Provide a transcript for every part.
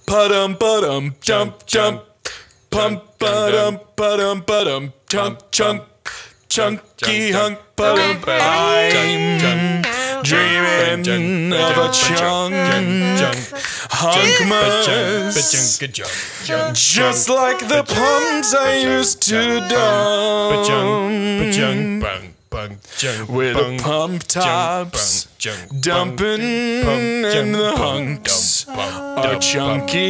Padum padum jump jump. Pump padum padum padum chunk chunk. Chunky hunk padum. I'm dreaming of a chunk. Hunkmas. Just like the pumps I used to dump. With the pump tops dumping and the hunks are chunky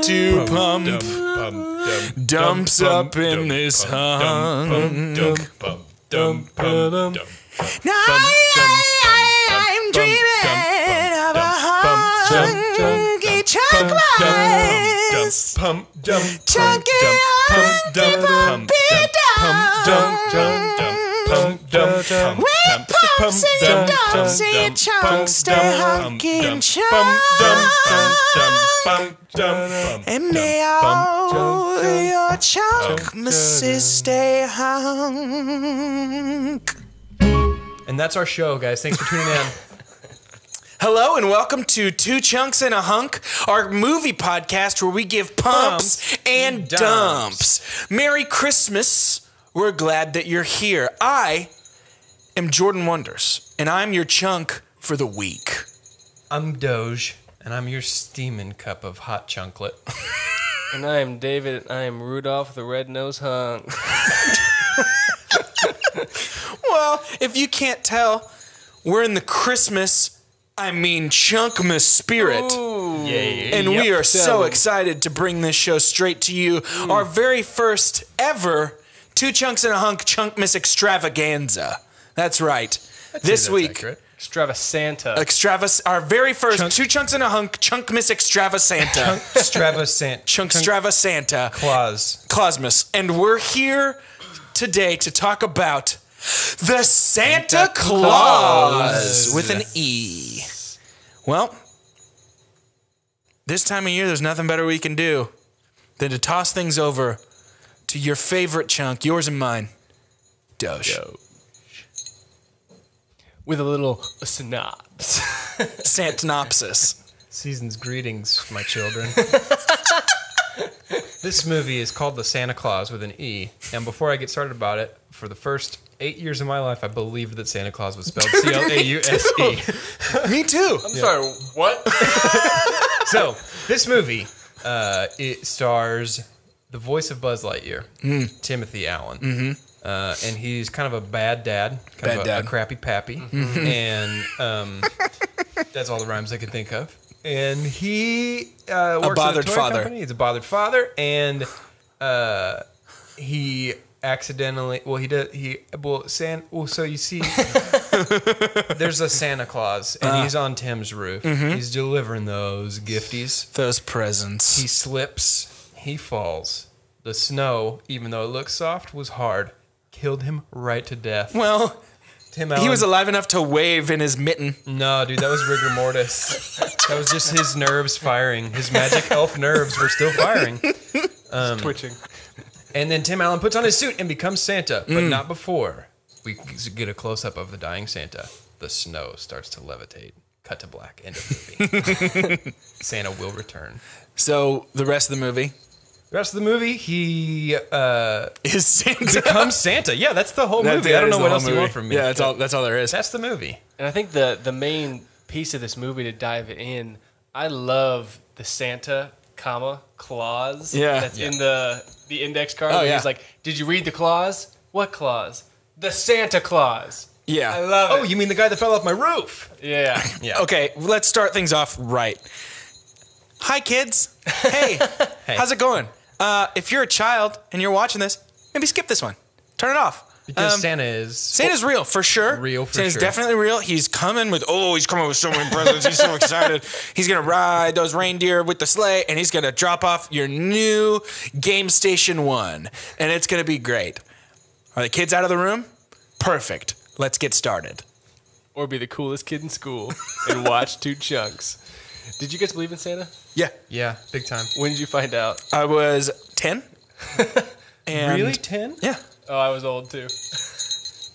to pump. Dumps up in this hunk. Now I'm dreaming of a hunky chunkmas. Chunky with pumps and dumps, see chunks stay hunky and chunk. And may all your chunkmasses stay hunk. And that's our show, guys. Thanks for tuning in. Hello and welcome to Two Chunks and a Hunk, our movie podcast where we give pumps and dumps. Merry Christmas. We're glad that you're here. I am Jordan Wonders, and I'm your chunk for the week. I'm Doge, and I'm your steaming cup of hot chunklet. And I am David, and I am Rudolph the Red-Nosed Hunk. Well, if you can't tell, we're in the Christmas, Chunkmas spirit. Ooh. Yeah. And we are so excited to bring this show straight to you. Our very first ever Two Chunks and a Hunk Chunkmas extravaganza. That's right. This week, accurate. Extravasanta. Our very first Two Chunks and a Hunk Chunkmas extravasanta. Chunkstravasanta. Clausmas. And we're here today to talk about the Santa Claus with an E. Well, this time of year, there's nothing better we can do than to toss things over to your favorite chunk, yours and mine, Doge. With a little synopsis. Santanopsis. Season's greetings, my children. This movie is called The Santa Claus with an E. And before I get started about it, for the first 8 years of my life, I believed that Santa Claus was spelled C-L-A-U-S-E. Me too. I'm sorry, what? So, this movie, it stars the voice of Buzz Lightyear, Timothy Allen. Mm-hmm. And he's kind of a bad dad, a crappy pappy. Mm-hmm. And that's all the rhymes I could think of. And he works at a toy company. He's a bothered father, and he accidentally. So you see, there's a Santa Claus, and he's on Tim's roof. Mm-hmm. He's delivering those gifties, those presents. He slips, he falls. The snow, even though it looks soft, was hard. Killed him right to death. Well, Tim Allen, he was alive enough to wave in his mitten. No, dude, that was rigor mortis. That was just his nerves firing. His magic elf nerves were still firing. Twitching. And then Tim Allen puts on his suit and becomes Santa, but not before we get a close-up of the dying Santa. The snow starts to levitate. Cut to black. End of movie. Santa will return. So, the rest of the movie? The rest of the movie, he is Santa. Becomes Santa. Yeah, that's the whole movie. I don't know what else you want from me. Yeah, that's all there is. That's the movie. And I think the main piece of this movie to dive in, I love the Santa, clause that's in the index card. Oh, yeah. He's like, did you read the clause? What clause? The Santa Claus. Yeah. I love it. Oh, you mean the guy that fell off my roof? Yeah. Okay, let's start things off right. Hi, kids. Hey, how's it going? If you're a child and you're watching this, maybe skip this one. Turn it off. Because Santa's real, for sure. Santa's definitely real. He's coming with so many presents. He's so excited. He's going to ride those reindeer with the sleigh, and he's going to drop off your new Game Station 1. And it's going to be great. Are the kids out of the room? Perfect. Let's get started. Or be the coolest kid in school and watch Two Chunks. Did you guys believe in Santa? Yeah. Yeah, big time. When did you find out? I was 10. Really? 10? Yeah. Oh, I was old too.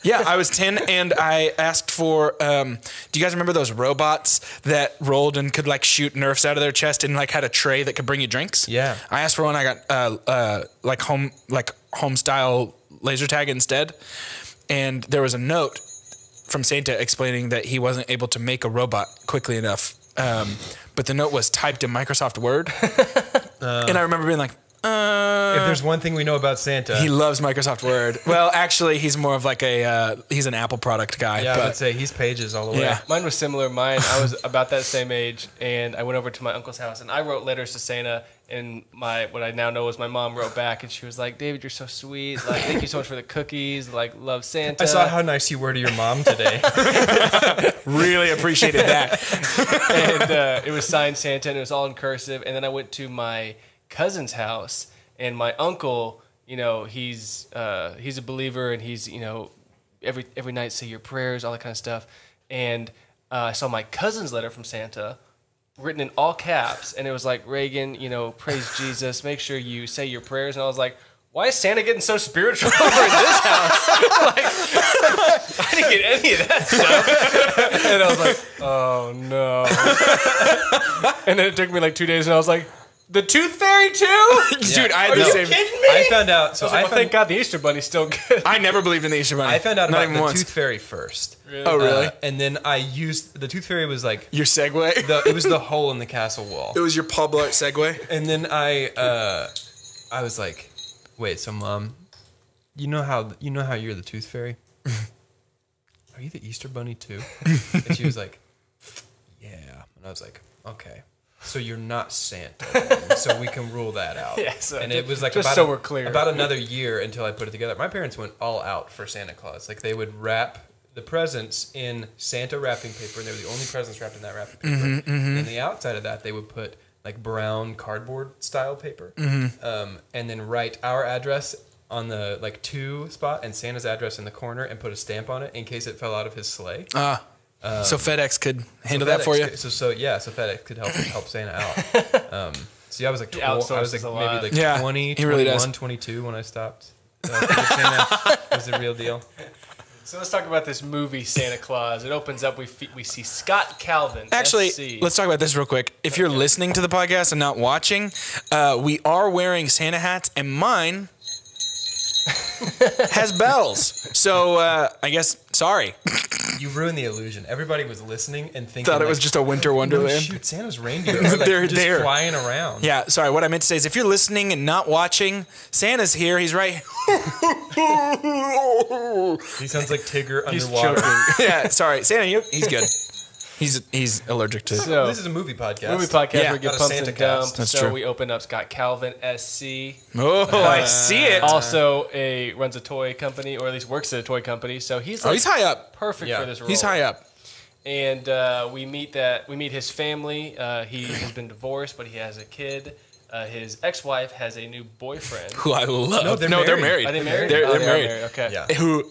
Yeah, I was 10 and I asked for, do you guys remember those robots that rolled and could like shoot Nerfs out of their chest and like had a tray that could bring you drinks? Yeah. I asked for one. I got like home style laser tag instead. And there was a note from Santa explaining that he wasn't able to make a robot quickly enough. But the note was typed in Microsoft Word. And I remember being like, if there's one thing we know about Santa, he loves Microsoft Word. Well, actually, he's more of like he's an Apple product guy. Yeah, I would say he's Pages all the way. Yeah. Mine was similar. I was about that same age, and I went over to my uncle's house, and I wrote letters to Santa, and what I now know was my mom wrote back, and she was like, David, you're so sweet. Like, thank you so much for the cookies. Like, love Santa. I saw how nice you were to your mom today. Really appreciated that. And it was signed Santa, and it was all in cursive. And then I went to my cousin's house, and my uncle, he's a believer, and he's, every night say your prayers, all that kind of stuff. And I saw my cousin's letter from Santa written in all caps, and it was like, Reagan, praise Jesus, make sure you say your prayers. And I was like, why is Santa getting so spiritual over in this house? Like, I didn't get any of that stuff. And I was like, oh no. And then it took me like 2 days, and I was like, the Tooth Fairy too? Dude, I had Are the you same. kidding me? I found out. Thank God the Easter Bunny's still good. I never believed in the Easter Bunny. I found out Not about even the once. Tooth Fairy first. Really? Oh, really? And then I used the Tooth Fairy was like Your segue? it was the hole in the castle wall. It was your Paul Blart segue? And then I was like, wait, so Mom, you know how you're the Tooth Fairy? Are you the Easter Bunny too? And she was like, yeah. And I was like, okay. So you're not Santa, so we can rule that out. Yeah, so and it was like just so we're clear, about another year until I put it together. My parents went all out for Santa Claus. Like they would wrap the presents in Santa wrapping paper, and they were the only presents wrapped in that wrapping paper. Mm-hmm, mm-hmm. And the outside of that, they would put like brown cardboard style paper, and then write our address on the like to spot and Santa's address in the corner, and put a stamp on it in case it fell out of his sleigh. So FedEx could handle that for you? So FedEx could help Santa out. So yeah, I was like, I was like maybe like 20, 21, 22 when I stopped. Santa was the real deal. So let's talk about this movie, Santa Claus. It opens up, we see Scott Calvin. Actually, SC. let's talk about this real quick. If you're listening to the podcast and not watching, we are wearing Santa hats, and mine has bells. So I guess, sorry. You ruined the illusion. Everybody was listening and thinking Thought it was just a winter wonderland. No, shoot, Santa's reindeer are like They're just there. flying around. Yeah, sorry. What I meant to say is if you're listening and not watching, Santa's here. He's right. He sounds like Tigger He's underwater. choking. Yeah, sorry. Santa, he's good. He's allergic to So, this is a movie podcast. Movie podcast Yeah. where we get Not a pumped Santa and cast. dumped. That's so true. we open up Scott Calvin, SC. Oh, I see it. Also runs a toy company, or at least works at a toy company. So he's like He's high up. perfect Yeah. for this role. He's high up. And we meet his family. He has been divorced, but he has a kid. His ex-wife has a new boyfriend. Who I love. No, they're they're married. married. Are they married? They're They are married. Okay. Yeah. Who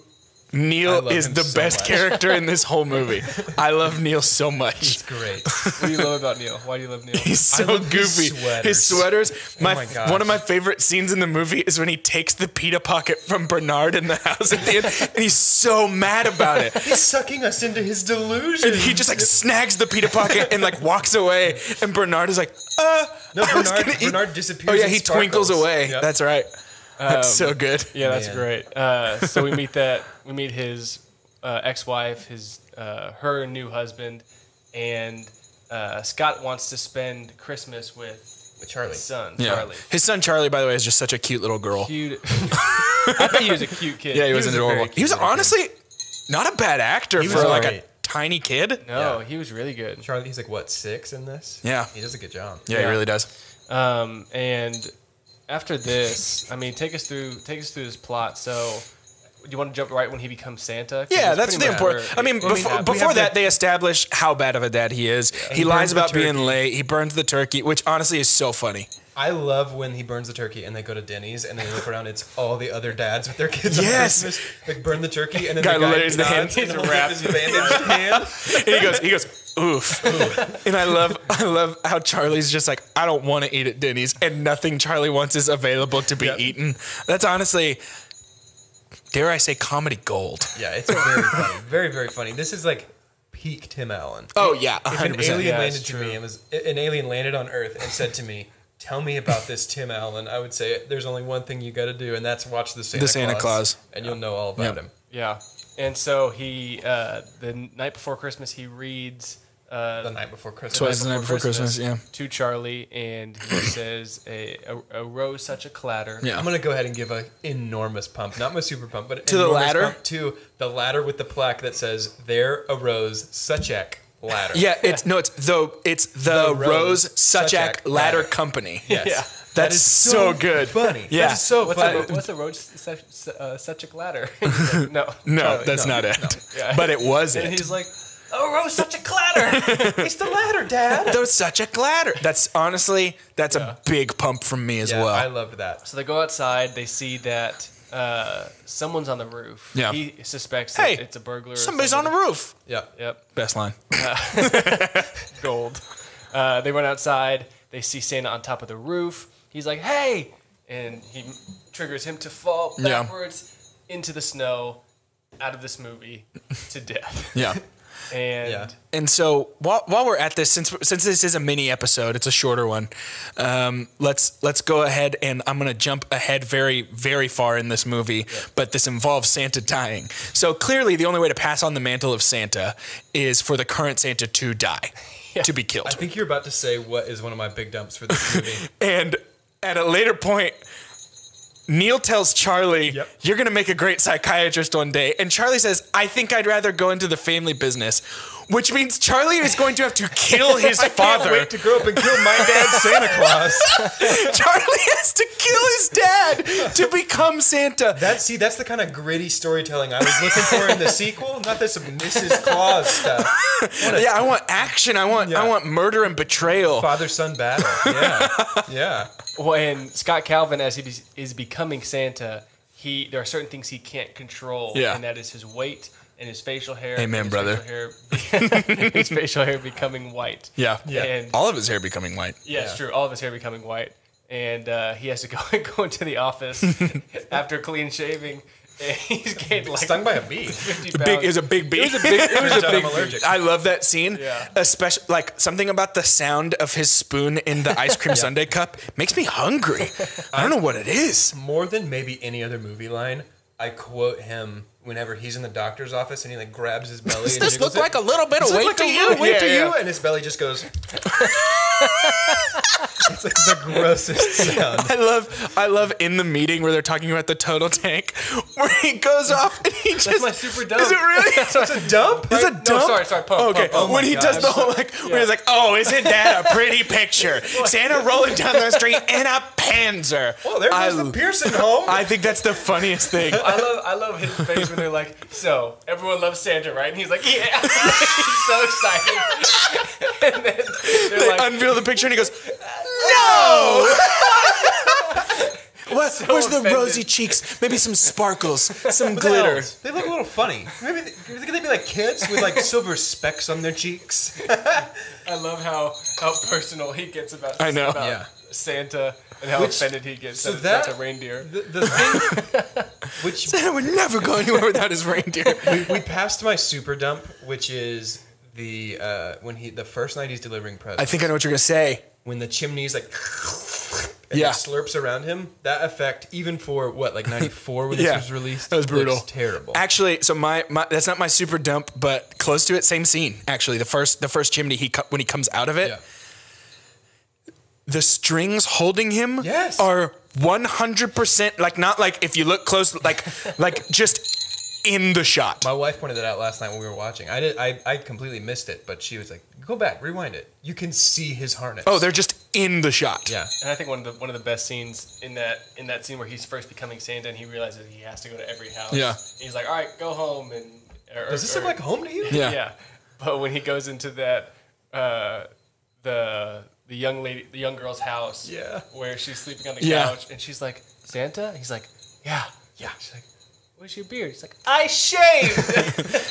I Neil love is him the so best much. character in this whole movie. I love Neil so much. He's great. What do you love about Neil? Why do you love Neil? He's so love goofy. his sweaters. My my gosh. one of my favorite scenes in the movie is when he takes the pita pocket from Bernard in the house at the end, and he's so mad about it. He's sucking us into his delusion. And he just like snags the pita pocket and like walks away, and Bernard is like, No, I was gonna eat-" Bernard disappears. Oh yeah, and he twinkles sparkles. away. Yep. That's right. That's so good. Yeah, that's Man. great. So we meet his ex-wife, her new husband, and Scott wants to spend Christmas with Charlie. his son, Yeah. Charlie. His son Charlie, by the way, is just such a cute little girl. Cute. I think he was a cute kid. Yeah, he was a adorable. very cute He was little kid. honestly not a bad actor He for was like a great. tiny kid. No, Yeah. he was really good. Charlie, he's like what, 6 in this? Yeah. He does a good job. Yeah, he Yeah. really does. And after this, I mean, take us through this plot. So, do you want to jump right when he becomes Santa? 'Cause Yeah, it's that's pretty the much important. where- I mean, we before have that, the- they establish how bad of a dad he is. He he lies burns the about being turkey. late. He burns the turkey, which honestly is so funny. I love when he burns the turkey and they go to Denny's and they look around. It's all the other dads with their kids Yes. on Christmas. Like burn the turkey and then Guy the guy lays the hand. nods and He's holds wrapped. his bandaged hand. And he goes, oof. And I love how Charlie's just like, I don't want to eat at Denny's, and nothing Charlie wants is available to be Yep. eaten. That's honestly, dare I say, comedy gold. Yeah, it's very funny. Very, very funny. This is like peak Tim Allen. Oh, yeah, 100%. If an alien landed true. to me, an alien landed on Earth and said to me, tell me about this Tim Allen, I would say there's only one thing you got to do, and that's watch the Santa Claus. And you'll know all about him. Yeah. And so he, the night before Christmas, he reads... the night before Christmas. Twice the night before Christmas, yeah. To Charlie, and he says, a rose such a clatter. Yeah. I'm going to go ahead and give an enormous pump. Not my super pump, but to the ladder? Pump to the ladder with the plaque that says, there arose Suchek ladder. Yeah, it's the Rose Suchak Ladder Company. Yes. Yeah. That's so good. Funny. Yeah. That is so funny. What's the rose such a ladder? No. No, that's not it. No. Yeah. But it was And it. he's like, oh, rose such a clatter. It's the ladder, Dad. There was such a ladder. That's honestly, a big pump from me as well. I loved that. So they go outside. They see that someone's on the roof. Yeah. He suspects that it's a burglar. Somebody's on the roof. Yeah. Yep. Best line. Gold. They run outside. They see Santa on top of the roof. He's like, hey! And he triggers him to fall backwards into the snow out of this movie to death. Yeah. And so while we're at this, since this is a mini episode, it's a shorter one. Let's go ahead, and I'm gonna jump ahead very, very far in this movie. But this involves Santa dying. So clearly, the only way to pass on the mantle of Santa is for the current Santa to die, to be killed. I think you're about to say what is one of my big dumps for this movie. And at a later point, Neil tells Charlie, you're going to make a great psychiatrist one day. And Charlie says, I think I'd rather go into the family business, which means Charlie is going to have to kill his father. I can't wait to grow up and kill my dad, Santa Claus. Charlie has to kill his dad to become Santa. That's the kind of gritty storytelling I was looking for in the sequel, not this Mrs. Claus stuff. I want action. I want murder and betrayal. Father-son battle. Yeah. well, and Scott Calvin, as he is becoming Santa, there are certain things he can't control, and that is his weight and his facial hair. Amen, brother. His facial hair becoming white. Yeah. And all of his hair becoming white. Yeah, it's true. All of his hair becoming white. And he has to go into the office after clean shaving. And he's getting like stung by a bee. 50 pounds. It was a big bee. It was a big allergic. I love that scene. Yeah. Especially like something about the sound of his spoon in the ice cream sundae cup makes me hungry. I don't know what it is. More than maybe any other movie line, I quote him whenever he's in the doctor's office and he like grabs his belly. Does and this look jiggles like a little bit of weight like to a you? little weight to you? And his belly just goes. It's like the grossest sound. I love in the meeting where they're talking about the total tank, where he goes off and he just. That's my super dump. Is it really? It's a dump? It's a dump? No, sorry, pump. Oh, okay. Pump. When he does the whole when he's like, "Oh, isn't that a pretty picture? Santa rolling down the street in a Panzer." Well, there goes the Pearson home. I think that's the funniest thing. I love his face when they're like, so everyone loves Santa, right? And he's like, yeah. He's so excited. And then They unveil the picture and he goes, "No!" Where's the offended. rosy cheeks? Maybe some sparkles, some glitter. They look a little funny. Maybe could they be like kids with like silver specks on their cheeks? I love how personal he gets about I know. about Santa and how offended he gets that that's a reindeer. The thing, which Santa would never go anywhere without his reindeer. we passed my super dump, which is the the first night he's delivering presents. I think I know what you're gonna say. When the chimney's like and Yeah. it slurps around him, that effect, even for what, like 94 when this was released, that was brutal. looks terrible. Actually, so my that's not my super dump, but close to it. Same scene. Actually, the first chimney when he comes out of it. Yeah. The strings holding him Yes. are 100% like not like if you look close like just in the shot. My wife pointed that out last night when we were watching. I completely missed it, but she was like, "Go back, rewind it. You can see his harness." Oh, they're just in the shot. yeah. And I think one of the best scenes in that scene where he's first becoming Santa and he realizes he has to go to every house. Yeah. He's like, all right, go home and. Does this look like home to you? Yeah. Yeah, but when he goes into that the young girl's house, Yeah. where she's sleeping on the Yeah. couch, and she's like, Santa? He's like, yeah. She's like, where's your beard? He's like, I shaved.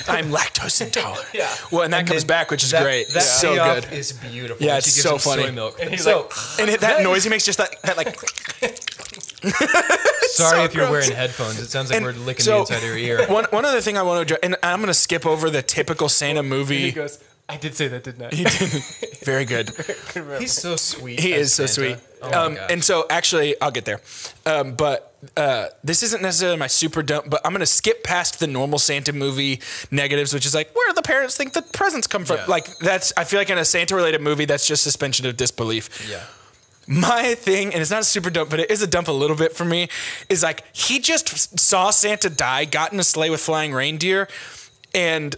I'm lactose intolerant. Yeah. Well, and that comes back, which is great. That It's so payoff good. is beautiful. Yeah, When it's she gives so him funny. Soy milk. And he's so, like, And that noise he makes, just that like Sorry so if you're gross. wearing headphones. It sounds like we're licking so, the inside of your ear. One other thing I want to address, and I'm going to skip over the typical Santa movie. He goes, I did say that, didn't I? He did. Very good. He's so sweet. He is so Santa. sweet. Oh my gosh. And so actually, I'll get there. But this isn't necessarily my super dump, but I'm going to skip past the normal Santa movie negatives, which is like, where do the parents think the presents come from? Yeah. Like, I feel like in a Santa related movie, that's just suspension of disbelief. Yeah. My thing, and it's not a super dump, but it is a dump a little bit for me, is like, he just saw Santa die, got in a sleigh with flying reindeer, and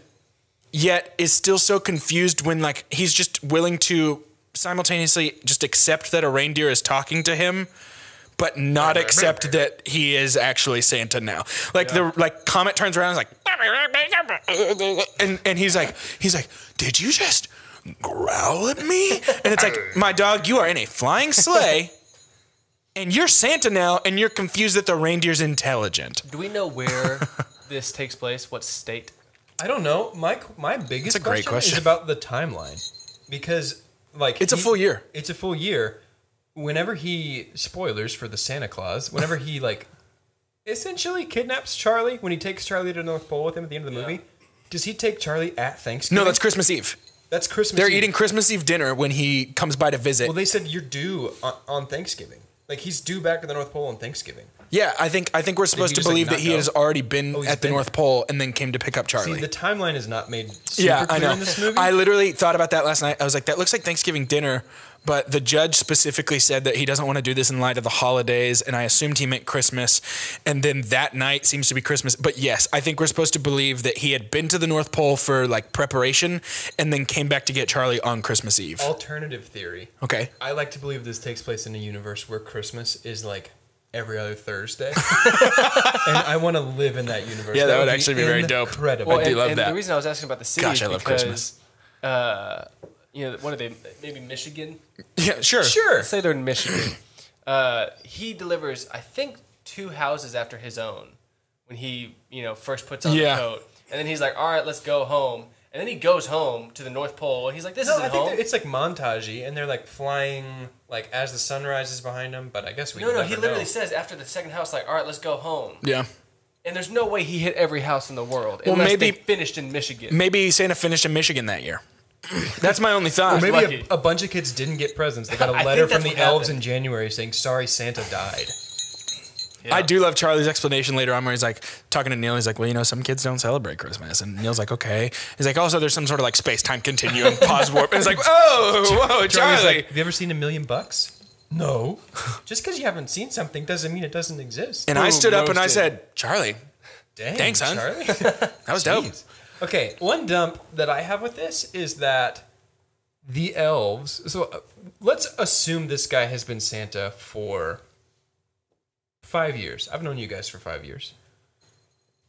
yet is still so confused when like he's just willing to simultaneously just accept that a reindeer is talking to him, but not accept that he is actually Santa now. Like the Comet turns around and is like, and he's like, did you just growl at me? And it's like, my dog, you are in a flying sleigh, and you're Santa now, and you're confused that the reindeer's intelligent. Do we know where this takes place? What state? I don't know. My biggest a great question. is about the timeline, because like It's a full year. It's a full year. Whenever he spoilers for the Santa Claus, whenever he like essentially kidnaps Charlie when he takes Charlie to the North Pole with him at the end of the movie, does he take Charlie at Thanksgiving? No, that's Christmas Eve. That's Christmas. They're Eve. eating Christmas Eve dinner when he comes by to visit. Well, they said you're due on Thanksgiving. Like he's due back to the North Pole on Thanksgiving. Yeah, I think we're supposed to just, like, believe that not he go? has already been he's at the been North Pole and then came to pick up Charlie. See, the timeline is not made super Yeah, I clear know. in this movie. I literally thought about that last night. I was like, that looks like Thanksgiving dinner, but the judge specifically said that he doesn't want to do this in light of the holidays, and I assumed he meant Christmas, and then that night seems to be Christmas. But yes, I think we're supposed to believe that he had been to the North Pole for like preparation and then came back to get Charlie on Christmas Eve. Alternative theory. Okay. I like to believe this takes place in a universe where Christmas is like every other Thursday. And I want to live in that universe. Yeah, that would actually be very dope. Incredible. Well, I do love that. The reason I was asking about the city Gosh, is I love because, Christmas. what are they? Maybe Michigan? Yeah, sure. Let's say they're in Michigan. He delivers, I think, 2 houses after his own when he, first puts on the coat. And then he's like, all right, let's go home. And then he goes home to the North Pole, and he's like, this isn't I think home. it's like montagey, and they're like flying like as the sun rises behind them. But I guess we No, never he literally know. says after the second house, like, all right, let's go home. Yeah. And there's no way he hit every house in the world Well, unless maybe- they finished in Michigan. Maybe Santa finished in Michigan that year. That's my only thought. Or maybe lucky. a bunch of kids didn't get presents. They got a I letter think from that's the what elves happened. in January saying, "Sorry, Santa died." Yeah. I do love Charlie's explanation later on where he's like talking to Neil. He's like, well, some kids don't celebrate Christmas. And Neil's like, okay. He's like, also, there's some sort of like space-time continuum, pause warp. And it's like, oh, whoa, Charlie's Charlie. like, "Have you ever seen $1 million?" No. Just because you haven't seen something doesn't mean it doesn't exist. And I stood up and I roasted. said, Charlie, Dang, thanks, son. Charlie. that was dope. Jeez. Okay, one dump that I have with this is that the elves. So let's assume this guy has been Santa for 5 years. I've known you guys for 5 years.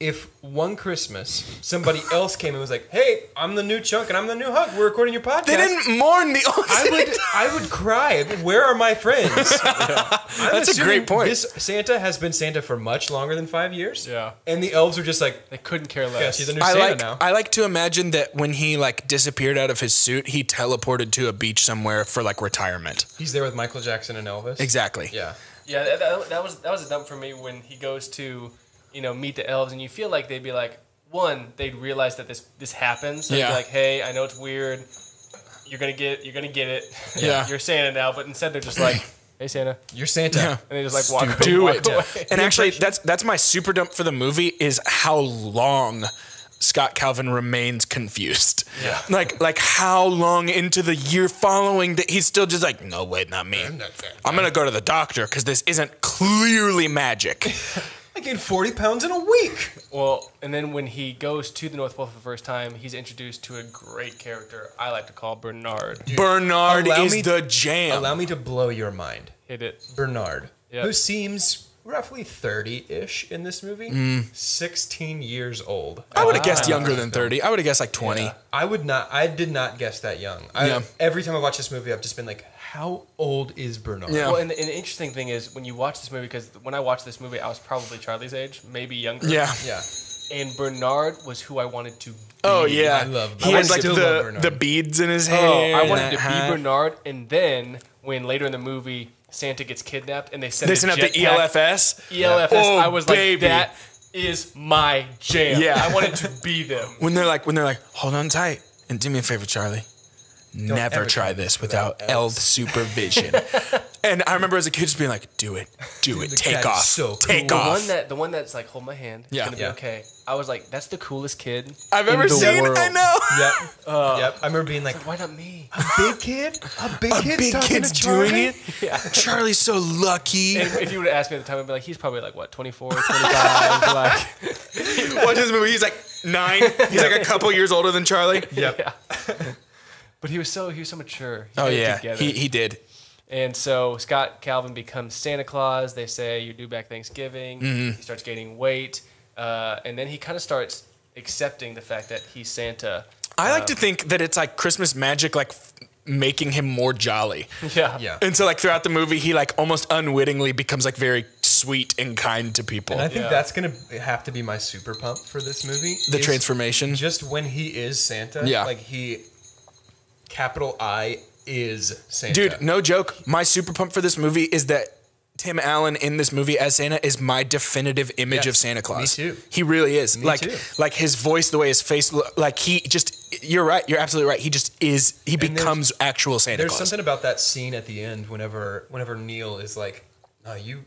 If one Christmas somebody else came and was like, "Hey, I'm the new Chunk and I'm the new Hunk. We're recording your podcast." They didn't mourn the old I would cry. Where are my friends? I'm That's a assuming great point. This Santa has been Santa for much longer than 5 years. Yeah. And the elves are just like, They couldn't care "Guess less. he's the new Santa now." I like to imagine that when he like disappeared out of his suit, he teleported to a beach somewhere for like retirement. He's there with Michael Jackson and Elvis. Exactly. Yeah. Yeah, that was a dump for me when he goes to, meet the elves, and you feel like they'd be like, one, they'd realize that this happens. So they'd Yeah. be like, hey, I know it's weird. You're gonna get it. Yeah. You're Santa now, but instead they're just like, hey Santa. You're Santa. Yeah. And they just like walk Do walk it. away. And actually, that's my super dump for the movie is how long Scott Calvin remains confused. Yeah. Like how long into the year following that he's still just like, no, wait, not me. I'm going to go to the doctor because this isn't clearly magic. I gained 40 pounds in a week. Well, and then when he goes to the North Pole for the first time, he's introduced to a great character I like to call Bernard. Bernard allow is me- the jam. Allow me to blow your mind. Hit it. Bernard, Yeah. who seems roughly 30-ish in this movie, 16 years old. I would have guessed younger than 30. I would have guessed like 20. Yeah. I did not guess that young. Yeah. Every time I watch this movie, I've just been like, how old is Bernard? Yeah. Well, and the interesting thing is when you watch this movie, because when I watched this movie, I was probably Charlie's age, maybe younger. Yeah. Yeah. And Bernard was who I wanted to be. Oh, yeah. I love He Bernard. had like I still love Bernard. the beads in his hair. Oh, I wanted and to that hat. be Bernard, and then when later in the movie Santa gets kidnapped and they send out the ELFS. ELFS. Oh, I was baby. like, that is my jam. Yeah. I wanted to be them. When they're like, hold on tight and do me a favor, Charlie. Never try this without L supervision. And I remember as a kid just being like, do it, take off, so take cool. off. The one that's like, hold my hand, it's gonna be okay. I was like, that's the coolest kid I've ever seen. world. I know. Yep. I remember being like, Why not me? a big kid? A big kid's talking kid's to Charlie? doing it. Yeah. Charlie's so lucky. And if you would have asked me at the time, I'd be like, he's probably like, what, 24, 25? Like, Watch this movie. He's like 9. He's like a couple years older than Charlie. Yep. yeah. But he was so mature. Oh got it yeah, together. he did. And so Scott Calvin becomes Santa Claus. They say you're due back Thanksgiving. Mm-hmm. He starts gaining weight, and then he kind of starts accepting the fact that he's Santa. I like to think that it's like Christmas magic, like making him more jolly. Yeah. And so like throughout the movie, he like almost unwittingly becomes like very sweet and kind to people. And I think that's going to have to be my super pump for this movie. The transformation. Just when he is Santa. Yeah. Like he, capital I, is Santa. Dude, no joke. My super pump for this movie is that Tim Allen in this movie as Santa is my definitive image of Santa Claus. Me too. He really is. Me like, too. like his voice, the way his face, like he just, you're right. You're absolutely right. He just is, he becomes actual Santa There's Claus. something about that scene at the end whenever Neil is like, "Are you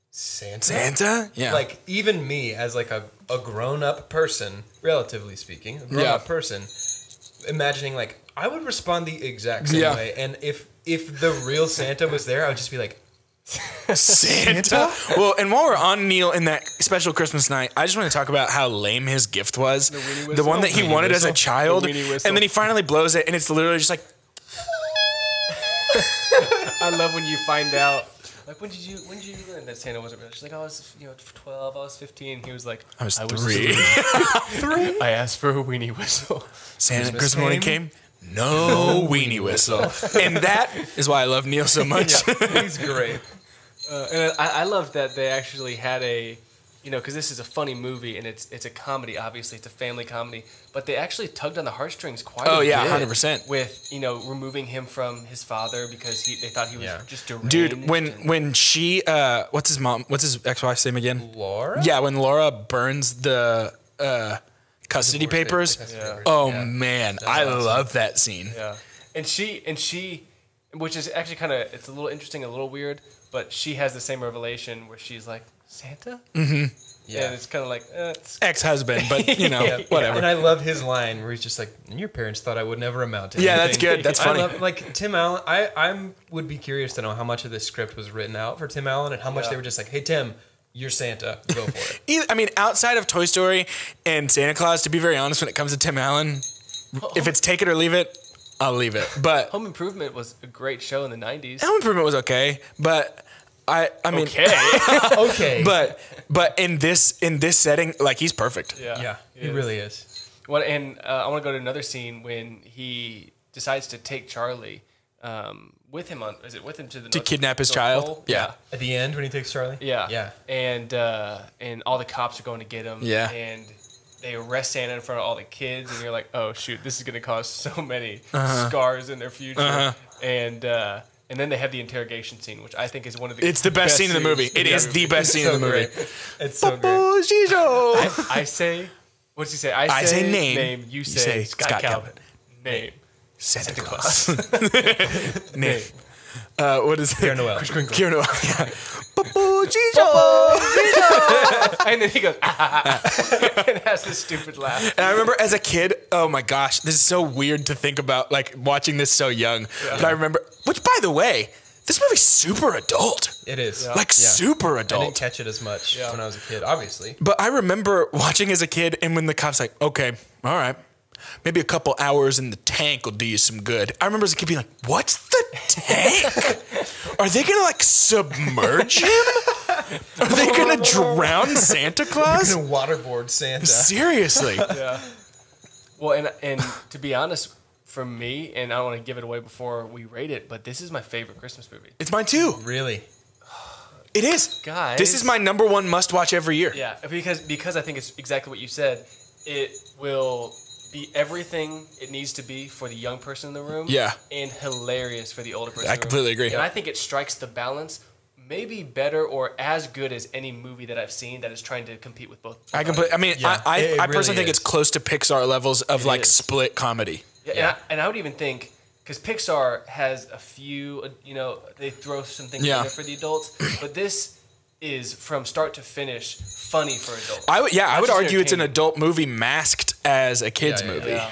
Santa?" Santa? Yeah. Like even me as like a grown-up person, relatively speaking, a grown-up person, imagining like I would respond the exact same way. And if the real Santa was there, I would just be like, Santa? Well, and while we're on Neil in that special Christmas night, I just want to talk about how lame his gift was. The one that he wanted as a child. And then he finally blows it, and it's literally just like... I love when you find out. Like, when did you learn that Santa wasn't real? She's like, I was 12, I was 15. He was like, I was 3. 3? I asked for a weenie whistle. Santa Christmas morning came. No weenie whistle. And that is why I love Neil so much. he's great. And I love that they actually had a, because this is a funny movie and it's a comedy. Obviously, it's a family comedy, but they actually tugged on the heartstrings quite a bit. Oh yeah, 100%. With removing him from his father because they thought he was just deranged. Dude, when she what's his ex-wife's name again? Laura? Yeah, when Laura burns the custody papers. Man, I love that scene. Yeah, and she, which is actually kind of, it's a little interesting, a little weird, but she has the same revelation where she's like, Santa? Mm-hmm. Yeah. And it's kind of like, it's ex-husband, but whatever. And I love his line where he's just like, and your parents thought I would never amount to anything. Yeah, that's good. That's funny. I love, like Tim Allen, I would be curious to know how much of this script was written out for Tim Allen and how much they were just like, hey, Tim, you're Santa. Go for it. I mean, outside of Toy Story and Santa Claus, to be very honest, when it comes to Tim Allen, if it's take it or leave it, I'll leave it. But Home Improvement was a great show in the 90s. Home Improvement was okay, but I mean, okay. but in this setting, like he's perfect. Yeah, he really is. Well, and I want to go to another scene when he decides to take Charlie with him to kidnap his child? Pole? Yeah. At the end when he takes Charlie? Yeah. And all the cops are going to get him. Yeah. And they arrest Santa in front of all the kids, and you're like, oh shoot, this is going to cause so many scars in their future. And then they have the interrogation scene, which I think is one of the It's the best scene in the movie. It is the best scene in the movie. It's so great. I say, what's he say? I say name. You say Scott Calvin. Name. Santa Claus. Name. What is it? Pierre Noel. Pierre Noel. Yeah. And then he goes, and has this stupid laugh. And I remember as a kid, oh my gosh, this is so weird to think about, like watching this so young. Yeah. But I remember, which by the way, this movie's super adult. It is. Super adult. I didn't catch it as much when I was a kid, obviously. But I remember watching as a kid, and when the cop's like, okay, all right, maybe a couple hours in the tank will do you some good. I remember as a kid being like, what's the tank? Are they going to like submerge him? Are they going to drown Santa Claus? They're going to waterboard Santa. Seriously. Yeah. Well, and to be honest, for me, and I don't want to give it away before we rate it, but this is my favorite Christmas movie. It's mine too. Really? It is. Guys. This is my number one must watch every year. Yeah, because I think it's exactly what you said. It will be everything it needs to be for the young person in the room. Yeah. And hilarious for the older person. I completely agree. And I think it strikes the balance maybe better or as good as any movie that I've seen that is trying to compete with both. I personally think it's close to Pixar levels of like split comedy. Yeah. And I would even think, because Pixar has a few, they throw some things in there for the adults, but this is from start to finish funny for adults. I would argue it's an adult movie masked as a kids movie. Yeah.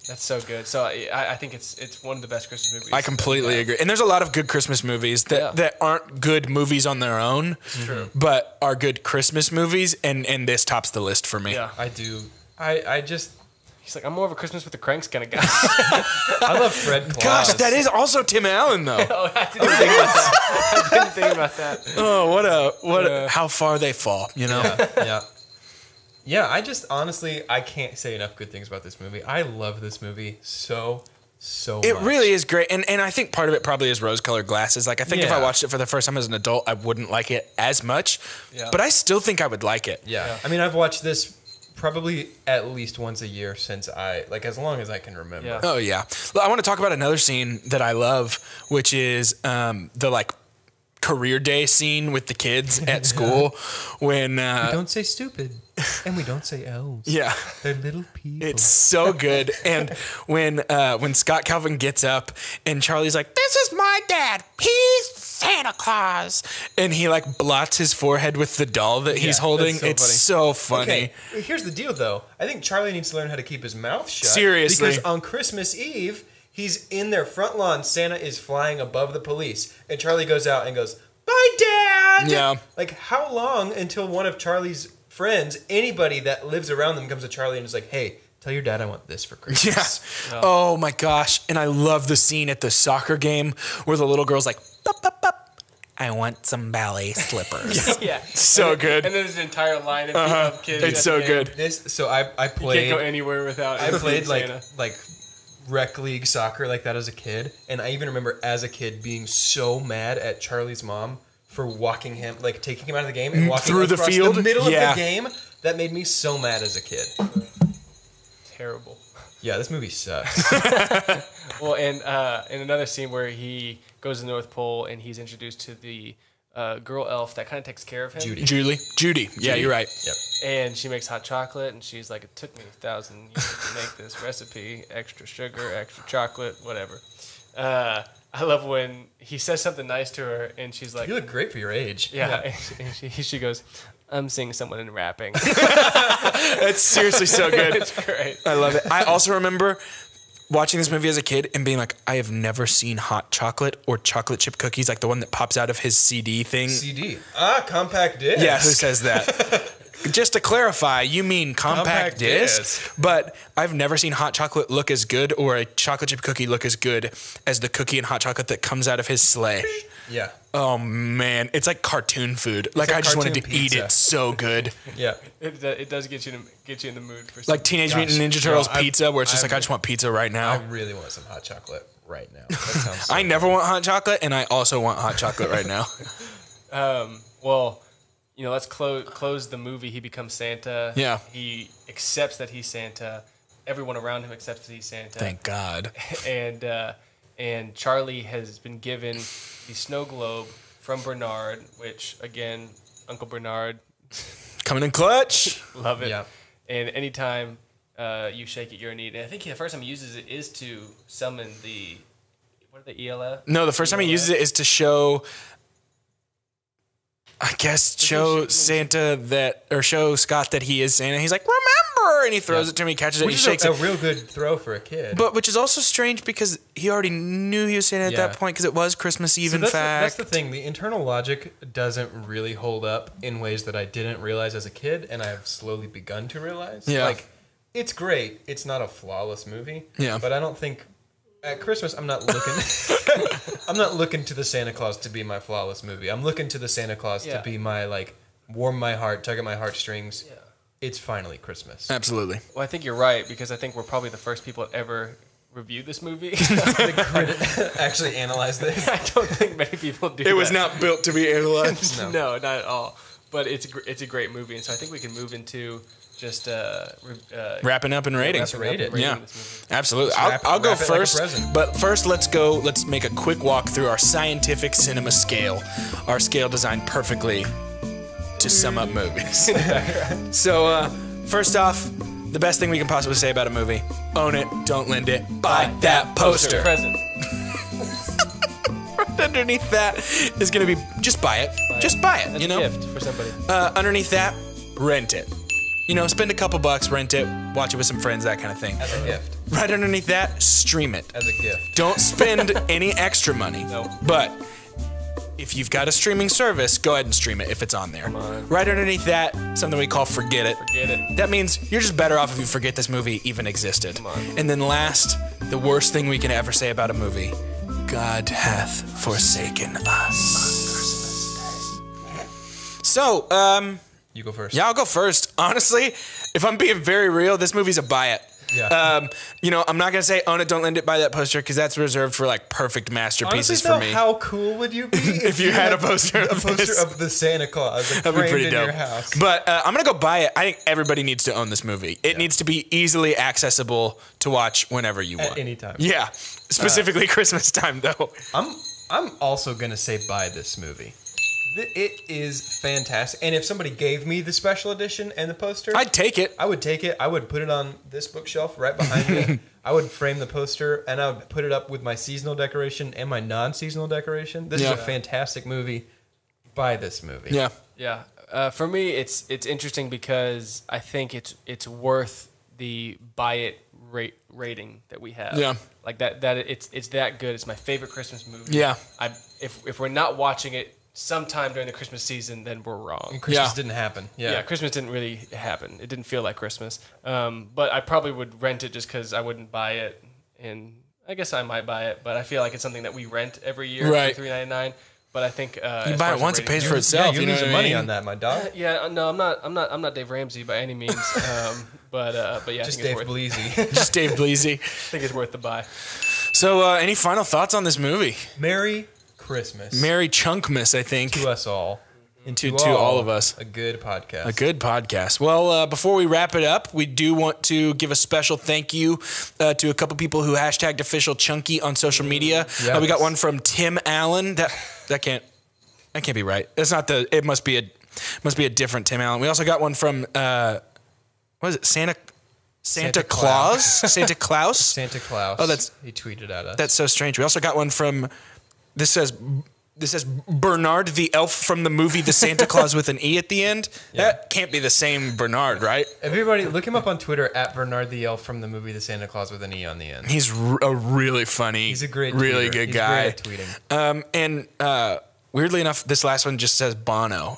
That's so good. So I think it's one of the best Christmas movies. I completely agree. And there's a lot of good Christmas movies that aren't good movies on their own, but are good Christmas movies, and this tops the list for me. Yeah, I do. I just... He's like, I'm more of a Christmas with the Cranks kind of guy. I love Fred Claus. Gosh, that is also Tim Allen, though. I didn't think about that. Oh, how far they fall, Yeah, I just honestly, I can't say enough good things about this movie. I love this movie so much. It really is great. And I think part of it probably is rose-colored glasses. Like, I think if I watched it for the first time as an adult, I wouldn't like it as much. Yeah. But I still think I would like it. Yeah. I mean, I've watched this probably at least once a year since as long as I can remember. Yeah. Oh, yeah. I want to talk about another scene that I love, which is the, career day scene with the kids at school when... we don't say stupid, and we don't say elves. Yeah. They're little people. It's so good. And when Scott Calvin gets up and Charlie's like, "This is my dad. He's Santa Claus." And he blots his forehead with the doll that he's holding. It's so funny. Okay, here's the deal though. I think Charlie needs to learn how to keep his mouth shut. Seriously. Because on Christmas Eve, he's in their front lawn. Santa is flying above the police. And Charlie goes out and goes, "Bye, Dad!" Yeah. How long until one of Charlie's friends, anybody that lives around them, comes to Charlie and is like, "Hey, tell your dad I want this for Christmas." Yeah. Oh, my gosh. And I love the scene at the soccer game where the little girl's like, "Bup, bup, bup. I want some ballet slippers." Yeah. So good. And then there's an entire line of kids. It's so good. I played... You can't go anywhere without... I played Santa. rec league soccer like that as a kid, and I even remember as a kid being so mad at Charlie's mom for walking him, taking him out of the game and walking through the across field, the middle of the game. That made me so mad as a kid. Terrible. Yeah, this movie sucks. Well, and in another scene where he goes to the North Pole and he's introduced to the girl elf that kind of takes care of him. Judy. Yeah, you're right. Yep. And she makes hot chocolate, and she's like, "It took me 1,000 years to make this recipe. Extra sugar, extra chocolate, whatever." I love when he says something nice to her, and she's like, "You look great for your age." Yeah. And she goes, "I'm seeing someone in rapping." It's seriously so good. It's great. I love it. I also remember watching this movie as a kid and being like, I have never seen hot chocolate or chocolate chip cookies, like the one that pops out of his CD thing. CD. Compact disc. Yeah, who says that? Just to clarify, you mean compact disc? But I've never seen hot chocolate look as good or a chocolate chip cookie look as good as the cookie and hot chocolate that comes out of his sleigh. Yeah. Oh, man. It's like cartoon food. I just wanted to eat it so good. Yeah. It does get you in the mood for something. Like Teenage Mutant Ninja Turtles pizza, where it's just I just want pizza right now. I really want some hot chocolate right now. That sounds so I never want hot chocolate, and I also want hot chocolate right now. Well, let's close the movie. He becomes Santa. Yeah. He accepts that he's Santa. Everyone around him accepts that he's Santa. Thank God. And Charlie has been given the snow globe from Bernard, which, again, Uncle Bernard. Coming in clutch. Love it. Yeah. And anytime you shake it, you're in need. And I think the first time he uses it is to summon the... What are the ELF? No, the first time he uses it is to show... I guess show Scott that he is Santa. He's like, "Remember!" And he throws it to me, catches it, and he shakes it. Which is a real good throw for a kid. But which is also strange because he already knew he was Santa at that point because it was Christmas Eve, in fact. That's the thing. The internal logic doesn't really hold up in ways that I didn't realize as a kid, and I've slowly begun to realize. Yeah. It's great. It's not a flawless movie. Yeah. But I don't think... At Christmas, I'm not looking. I'm not looking to the Santa Claus to be my flawless movie. I'm looking to the Santa Claus to be my warm my heart, tug at my heartstrings. Yeah. It's finally Christmas. Absolutely. Well, I think you're right because I think we're probably the first people that ever reviewed this movie. Actually analyzed it. I don't think many people do. It was not built to be analyzed. No, not at all. But it's a great movie, and so I think we can move into just wrapping up and rating. Yeah, absolutely. I'll go first, but first let's make a quick walk through our scientific cinema scale, our scale designed perfectly to sum up movies. So first off, the best thing we can possibly say about a movie: own it, don't lend it, buy that poster. Present. Underneath that is going to be just buy it. Just buy it. That's you know, a gift for somebody. Underneath that, rent it. You know, spend a couple bucks, rent it, watch it with some friends, that kind of thing. As a gift. Right underneath that, stream it. As a gift. Don't spend any extra money. No. But if you've got a streaming service, go ahead and stream it if it's on there. Come on. Right underneath that, something we call forget it. Forget it. That means you're just better off if you forget this movie even existed. Come on. And then last, the worst thing we can ever say about a movie: God hath forsaken us. So, you go first. Yeah, I'll go first. Honestly, if I'm being very real, this movie's a buy it. Yeah. You know, I'm not gonna say own it, don't lend it, buy that poster, because that's reserved for like perfect masterpieces Honestly, for me. How cool would you be if you had a poster of the Santa Claus That'd be pretty in dope. your house? But I'm gonna go buy it. I think everybody needs to own this movie. It needs to be easily accessible to watch whenever you want. At any time. Yeah, specifically Christmas time though. I'm also gonna say buy this movie. It is fantastic. And if somebody gave me the special edition and the poster, I'd take it. I would take it. I would put it on this bookshelf right behind me. I would frame the poster and I would put it up with my seasonal decoration and my non-seasonal decoration. This is a fantastic movie. Buy this movie. Yeah. Yeah. For me, it's interesting because I think it's worth the buy it rating that we have. Yeah. Like that it's that good. It's my favorite Christmas movie. Yeah. If we're not watching it sometime during the Christmas season, then we're wrong. And Christmas didn't happen. Yeah, Christmas didn't really happen. It didn't feel like Christmas. But I probably would rent it just because I wouldn't buy it. And I guess I might buy it, but I feel like it's something that we rent every year for $3.99. But I think you buy it once, it pays for itself. Yeah, you're losing money on that, my dog. Yeah, no, I'm not Dave Ramsey by any means. But yeah, just I think Dave it's Bleasy. Just Dave Bleasy. I think it's worth the buy. So, any final thoughts on this movie? Merry Christmas. Merry Chunkmas, I think. To us all. And to all of us. A good podcast. A good podcast. Well, before we wrap it up, we do want to give a special thank you to a couple people who hashtagged official Chunky on social media. Yes. We got one from Tim Allen. That can't be right. That's not the. It must be a different Tim Allen. We also got one from what is it? Santa Claus? Santa Claus? Santa Claus. Oh, he tweeted at us. That's so strange. We also got one from. This says Bernard the elf from the movie The Santa Claus with an E at the end. Yeah. That can't be the same Bernard, right? Everybody, look him up on Twitter at Bernard the elf from the movie The Santa Claus with an E on the end. He's a really funny. He's a great, really tweeter. good He's guy. Great at tweeting. And weirdly enough, this last one just says Bono.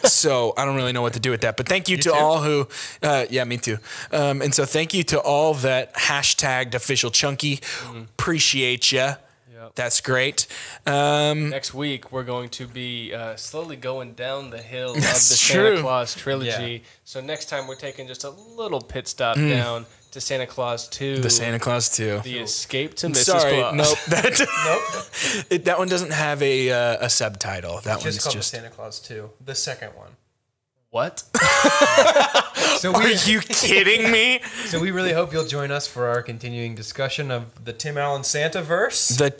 So I don't really know what to do with that. But thank you to all who, yeah, me too. And so thank you to all that hashtagged official Chunky. Appreciate you. That's great. Next week, we're going to be slowly going down the hill of the true. Santa Claus trilogy. Yeah. So next time, we're taking just a little pit stop down to Santa Claus 2. The Santa Claus 2. The Escape to Mrs. Claus. Nope. That one doesn't have a subtitle. That one's just called just the Santa Claus 2. The second one. What? Are you kidding me? So we really hope you'll join us for our continuing discussion of the Tim Allen Santa-verse. The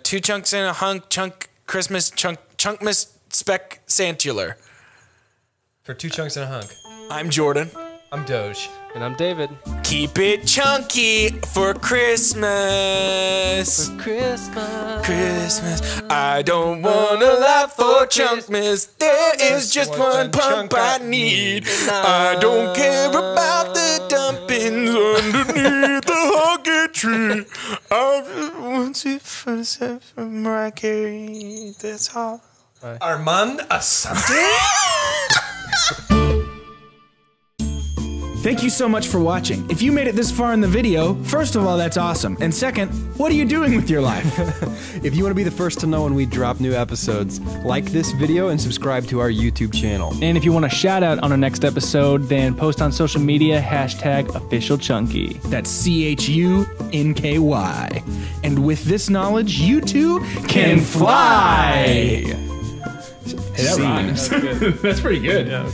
two chunks in a hunk, chunk Christmas, chunkmas spectacular. For 2 chunks and a hunk. I'm Jordan. I'm Doge. And I'm David. Keep it chunky for Christmas. For Christmas. Christmas. I don't want a lot for Chunkmas. There is just one pump I need. I don't care about the dumpings underneath the honky tree. I just want it from Mariah Carey. That's all. Armand Asante? Thank you so much for watching. If you made it this far in the video, first of all, that's awesome. And second, what are you doing with your life? If you want to be the first to know when we drop new episodes, like this video and subscribe to our YouTube channel. And if you want a shout out on our next episode, then post on social media, #officialchunky. That's CHUNKY. And with this knowledge, you too can fly. Hey, that rhymes. That's pretty good. Yeah.